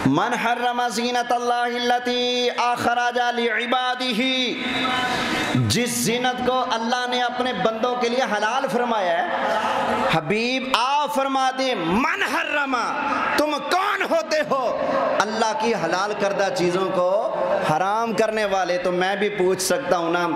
من حرم زینت اللہ التی اخرج لعبادہ، جس زینت کو اللہ نے اپنے بندوں کے لیے حلال فرمایا ہے، حبیب آپ فرما دیں من حرم، تم کون ہوتے ہو اللہ کی حلال کردہ چیزوں کو حرام کرنے والے؟ تو میں بھی پوچھ سکتا ہوں نا،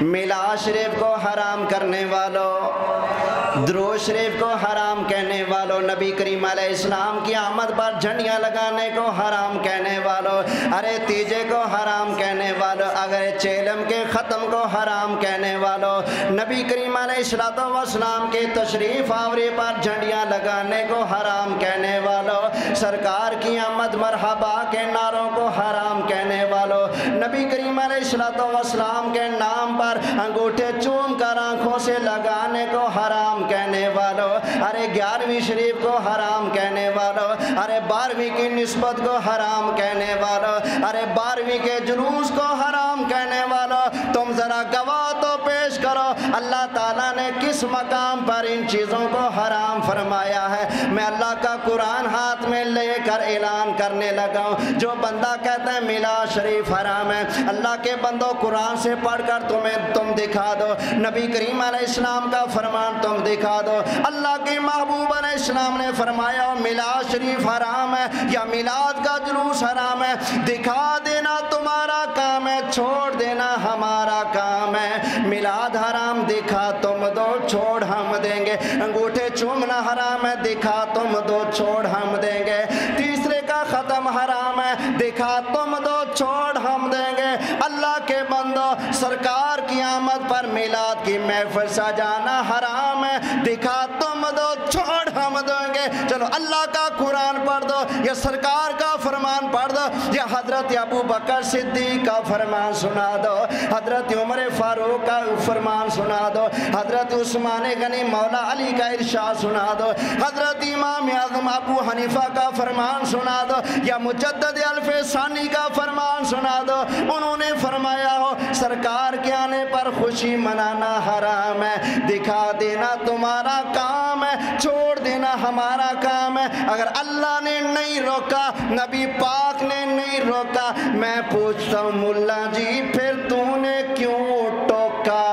میلاد شریف کو حرام کرنے والوں، درود شریف کو حرام کہنے والوں، نبی کریم علیہ السلام کی آمد پر جھنڈیاں لگانے کو حرام کہنے والوں، ارے تیجے کو حرام کہنے والوں، اگر چیلم کے ختم کو حرام کہنے والوں، نبی کریم علیہ السلام کے تشریف آوری پر جھنڈیاں لگانے کو حرام کہنے والوں، سرکار کی آمد مرحبا کے نعروں کو حرام کہنے والوں، نبی کریم علیہ السلام کے نام پر انگوٹھے چوم کر آنکھوں سے لگانے کو حرام کہنے والوں، ارے 11ویں شریف کو حرام کہنے والوں، ارے 12ویں کی نسبت کو حرام کہنے والوں، ارے 12ویں کے جلوس کو حرام کہنے والوں، تم ذرا گواہ تو پیش کرو اللہ تعالیٰ نے کس مقام پر ان چیزوں کو حرام فرمایا ہے؟ میں اللہ کا قرآن ہاتھ میں لے کر اعلان کرنے لگا ہوں، جو بندہ کہتا ہے میلاد شریف حرام ہے، اللہ کے بندوں قرآن سے پڑھ کر تم دکھا دو، نبی کریم علیہ السلام کا فرمان تم دکھا دو، اللہ کے محبوب علیہ السلام نے فرمایا میلاد شریف حرام ہے یا میلاد کا جلوس حرام ہے، دکھا دینا تمہارا کام ہے، چھوڑ دینا ہمارا کام ہے، میلاد حرام دکھا تم دو چھوڑ ہم دیں گے، انگوٹھے چومنا حرام ہے، دکھا تم دو چھوڑ ہم دیں گے، تیسرے کا ختم حرام ہے، دکھا تم دو چھوڑ ہم دیں گے، اللہ کے بندو سرکار کی آمد پر میلاد کی محفل سجانا حرام ہے، دکھا تم دو چھوڑ ہم دیں گے۔ چلو اللہ کا قرآن پڑھ دو یا سرکار کا فرمان پڑھ دو یا حضرت ابو بکر صدیق کا فرمان سنا دو، حضرت عمر فاروق کا فرمان سنا دو، حضرت عثمان غنی مولا علی کا ارشاد سنا دو، حضرت امام اعظم ابو حنیفہ کا فرمان سنا دو یا مجدد الف ثانی کا فرمان سنا دو، انہوں نے فرمایا ہو سرکار کے آنے پر خوشی منانا حرام ہے، دکھا دینا تمہارا کام ہے، چھوڑ دینا ہمارا کام ہے، اگر اللہ نے نہیں روکا نبی پاک نے نہیں روکا، میں پوچھتا ہوں ملا جی پھر تو نے کیوں ٹوکا؟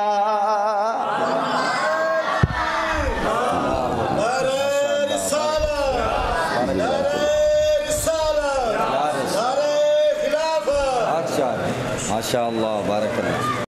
ماشاء اللہ بارک اللہ۔